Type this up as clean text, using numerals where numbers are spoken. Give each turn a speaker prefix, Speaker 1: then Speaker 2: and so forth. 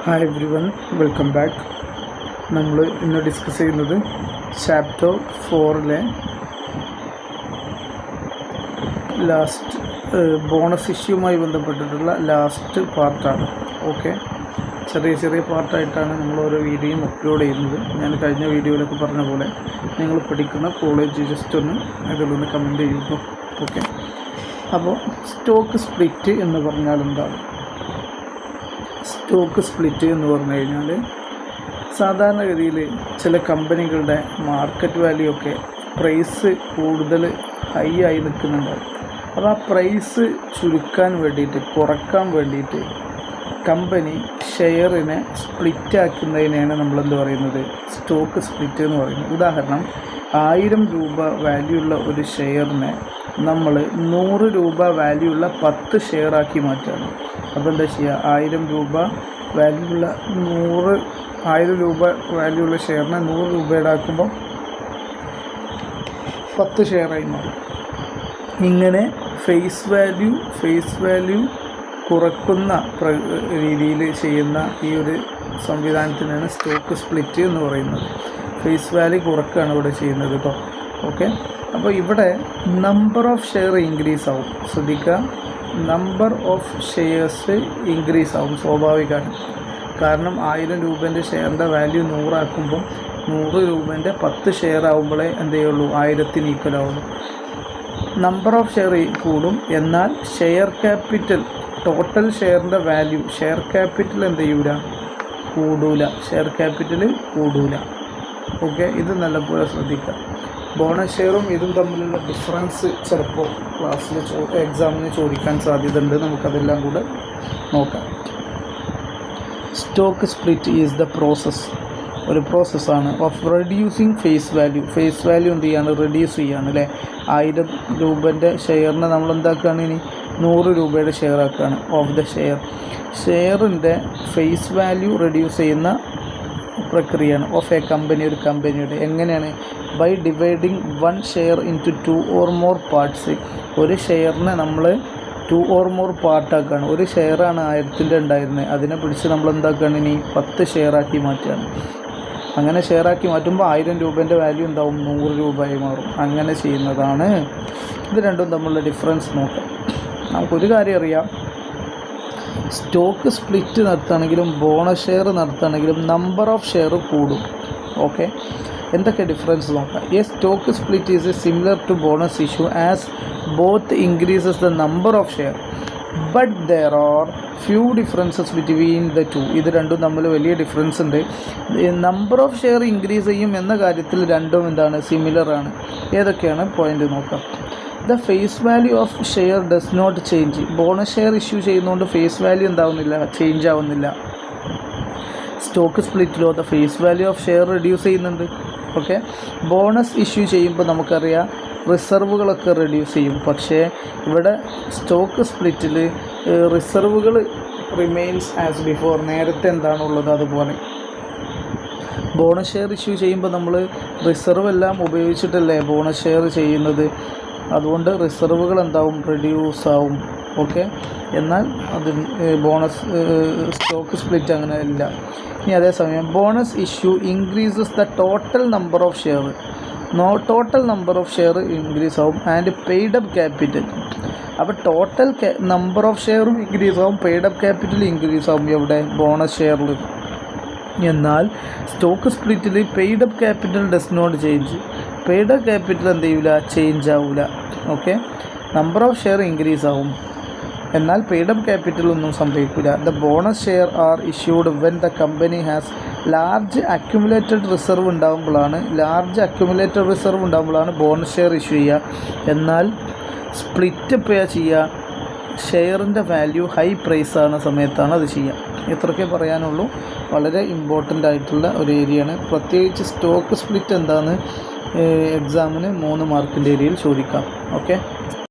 Speaker 1: Hi every one, welcome back. നമ്മൾ ഇന്ന് discuss ചെയ്യുന്നത് ചാപ്റ്റർ 4 ലാസ്റ്റ് ബോണസ് ഇഷ്യൂമായി ബന്ധപ്പെട്ടിട്ടുള്ള ലാസ്റ്റ് പാർട്ടാണ്. ഓക്കെ, ചെറിയ പാർട്ടായിട്ടാണ് നമ്മൾ ഓരോ വീഡിയോയും അപ്ലോഡ് ചെയ്യുന്നത്. ഞാൻ കഴിഞ്ഞ വീഡിയോയിലൊക്കെ പറഞ്ഞ പോലെ നിങ്ങൾ പഠിക്കുന്ന കോളേജ് ജസ്റ്റ് ഒന്ന് ഇതിലൊന്ന് കമൻറ്റ് ചെയ്യുന്നു. ഓക്കെ, അപ്പോൾ സ്റ്റോക്ക് സ്പ്ലിറ്റ് എന്ന് പറഞ്ഞാൽ എന്താണ്? സ്റ്റോക്ക് സ്പ്ലിറ്റ് എന്ന് പറഞ്ഞു കഴിഞ്ഞാൽ സാധാരണഗതിയിൽ ചില കമ്പനികളുടെ മാർക്കറ്റ് വാല്യൂ ഒക്കെ പ്രൈസ് കൂടുതൽ ഹൈ ആയി നിൽക്കുന്നുണ്ടാവും. അപ്പോൾ ആ പ്രൈസ് ചുരുക്കാൻ വേണ്ടിയിട്ട്, കുറക്കാൻ വേണ്ടിയിട്ട് കമ്പനി ഷെയറിനെ സ്പ്ലിറ്റ് ആക്കുന്നതിനെയാണ് നമ്മളെന്ത് പറയുന്നത്? സ്റ്റോക്ക് സ്പ്ലിറ്റ് എന്ന് പറയുന്നത്. ഉദാഹരണം, 1000 രൂപ വാല്യൂ ഉള്ള ഒരു ഷെയറിനെ നമ്മൾ 100 രൂപ വാല്യൂ ഉള്ള 10 ഷെയറാക്കി മാറ്റുകയാണ്. അപ്പോൾ എന്താ ചെയ്യുക? 1000 രൂപ വാല്യൂ ഉള്ള 1000 രൂപ വാല്യൂ ഉള്ള ഷെയറിനെ 100 രൂപയുടെ ആക്കുമ്പോൾ 10 ഷെയറായി മാറും. ഇങ്ങനെ ഫേസ് വാല്യൂ കുറക്കുന്ന രീതിയിൽ ചെയ്യുന്ന ഈ ഒരു സംവിധാനത്തിനാണ് സ്റ്റോക്ക് സ്പ്ലിറ്റ് എന്ന് പറയുന്നത്. ഫേസ് വാല്യൂ കുറക്കുകയാണ് ഇവിടെ ചെയ്യുന്നത് കേട്ടോ. ഓക്കെ, അപ്പോൾ ഇവിടെ നമ്പർ ഓഫ് ഷെയർ ഇൻക്രീസ് ആവും. ശ്രദ്ധിക്കുക, നമ്പർ ഓഫ് ഷെയർസ് ഇൻക്രീസ് ആവും. സ്വാഭാവികമാണ്. കാരണം 1000 രൂപേൻ്റെ ഷെയറിൻ്റെ വാല്യൂ 100 ആക്കുമ്പം 100 രൂപേൻ്റെ 10 ഷെയർ ആകുമ്പോഴേ എന്ത് ചെയ്യുള്ളൂ? 1000 ഈക്വലാവുള്ളൂ. നമ്പർ ഓഫ് ഷെയർ കൂടും, എന്നാൽ ഷെയർ ക്യാപിറ്റൽ, ടോട്ടൽ ഷെയറിൻ്റെ വാല്യൂ, ഷെയർ ക്യാപിറ്റൽ എന്ത് ചെയ്യൂല? കൂടൂല. ഷെയർ ക്യാപിറ്റൽ കൂടൂല. ഓക്കെ, ഇത് നല്ലപോലെ ശ്രദ്ധിക്കുക. ബോണസ് ഷെയറും ഇതും തമ്മിലുള്ള ഡിഫറൻസ് ചിലപ്പോൾ ക്ലാസ്സിൽ എക്സാമിന് ചോദിക്കാൻ സാധ്യതയുണ്ട്. നമുക്കതെല്ലാം കൂടെ നോക്കാം. സ്റ്റോക്ക് സ്പ്ലിറ്റ് ഈസ് ദ ഒരു പ്രോസസ്സാണ് ഓഫ് റെഡ്യൂസിങ് ഫേസ് വാല്യൂ എന്ത് ചെയ്യാണ്? റെഡ്യൂസ് ചെയ്യാണ് അല്ലേ? 1000 രൂപേൻ്റെ ഷെയറിനെ നമ്മൾ എന്താക്കുകയാണ്? ഇനി 100 രൂപയുടെ ഷെയർ ആക്കുകയാണ്. ഓഫ് ദ ഷെയറിൻ്റെ ഫേസ് വാല്യൂ റെഡ്യൂസ് ചെയ്യുന്ന പ്രക്രിയയാണ് ഓഫ് എ കമ്പനി, ഒരു കമ്പനിയുടെ. എങ്ങനെയാണ്? By dividing 1 share into 2 or more parts. ഒരു ഷെയറിനെ നമ്മൾ 2 or more പാർട്ടാക്കുകയാണ്. ഒരു ഷെയറാണ് 1000 ഉണ്ടായിരുന്നത്, അതിനെ പിടിച്ച് നമ്മൾ എന്താക്കുകയാണ്? ഇനി 10 ഷെയറാക്കി മാറ്റുകയാണ്. അങ്ങനെ ഷെയറാക്കി മാറ്റുമ്പോൾ 1000 രൂപേൻ്റെ വാല്യൂ എന്താവും? 100 രൂപയായി മാറും. അങ്ങനെ ചെയ്യുന്നതാണ്. ഇത് രണ്ടും തമ്മിലുള്ള ഡിഫറൻസ് നോക്കാം. നമുക്കൊരു കാര്യം അറിയാം, സ്റ്റോക്ക് സ്പ്ലിറ്റ് നടത്തുകയാണെങ്കിലും ബോണസ് ഷെയർ നടത്തുകയാണെങ്കിലും നമ്പർ ഓഫ് ഷെയർ കൂടും. ഓക്കെ, എന്തൊക്കെ ഡിഫറൻസ് നോക്കാം. A stock split is similar to bonus issue as both increases the number of share but there are few differences between the two. ഇത് രണ്ടും തമ്മിൽ വലിയ difference ഉണ്ട്. Number of share increase ചെയ്യും എന്ന കാര്യത്തിൽ രണ്ടും എന്താണ്? സിമിലറാണ്. ഏതൊക്കെയാണ് പോയിൻ്റ് നോക്കാം. The face value of share does not change. Bonus share issue ചെയ്യുന്നതുകൊണ്ട് ഫേസ് വാല്യൂ എന്താവുന്നില്ല? ചേഞ്ച് ആവുന്നില്ല. സ്റ്റോക്ക് സ്പ്ലിറ്റിലോ the face value of share reduce ചെയ്യുന്നുണ്ട്. ഓക്കെ, ബോണസ് ഇഷ്യൂ ചെയ്യുമ്പോൾ നമുക്കറിയാം റിസർവുകളൊക്കെ റെഡ്യൂസ് ചെയ്യും. പക്ഷേ ഇവിടെ സ്റ്റോക്ക് സ്പ്ലിറ്റിൽ റിസർവുകൾ റിമെയിൻസ് ആസ് ബിഫോർ. നേരത്തെ എന്താണുള്ളത് അതുപോലെ. ബോണസ് ഷെയർ ഇഷ്യൂ ചെയ്യുമ്പോൾ നമ്മൾ റിസർവ് എല്ലാം ഉപയോഗിച്ചിട്ടല്ലേ ബോണസ് ഷെയർ ചെയ്യുന്നത്. അതുകൊണ്ട് റിസർവുകൾ എന്താവും? റെഡ്യൂസ് ആവും. ഓക്കെ, എന്നാൽ അതിന് സ്റ്റോക്ക് സ്പ്ലിറ്റ് അങ്ങനെ ഇല്ല. ഇനി അതേസമയം bonus issue increases the total number of share. Total number of share increase ആവും ആൻഡ് പെയ്ഡ് അപ്പ് ക്യാപിറ്റൽ. അപ്പോൾ ടോട്ടൽ നമ്പർ ഓഫ് ഷെയറും ഇൻക്രീസ് ആവും, പെയ്ഡ് അപ്പ് ക്യാപിറ്റൽ ഇൻക്രീസ് ആവും. എവിടെ? ബോണസ് ഷെയറിൽ. എന്നാൽ സ്റ്റോക്ക് സ്പ്ലിറ്റിൽ paid up capital does not change. Paid up capital എന്ത് ചെയ്യില്ല? ചേഞ്ച് ആവില്ല. Okay, number of share increase ആവും, എന്നാൽ പെയ്ഡ് അപ്പ് ക്യാപിറ്റൽ ഒന്നും സംഭവിക്കില്ല. The bonus share are issued when the company has large accumulated reserve ഉണ്ടാകുമ്പോഴാണ് bonus share issue ചെയ്യുക. എന്നാൽ സ്പ്ലിറ്റ് എപ്പോഴാണ് ചെയ്യുക? ഷെയറിൻ്റെ വാല്യൂ ഹൈ പ്രൈസാണ് സമയത്താണ് അത് ചെയ്യുക. ഇത്രയൊക്കെ പറയാനുള്ളൂ. വളരെ ഇമ്പോർട്ടൻ്റ് ആയിട്ടുള്ള ഒരു ഏരിയയാണ്. പ്രത്യേകിച്ച് സ്റ്റോക്ക് സ്പ്ലിറ്റ് എന്താണെന്ന് എക്സാമിന് 3 മാർക്കിൻ്റെ ഏരിയയിൽ ചോദിക്കാം. ഓക്കെ.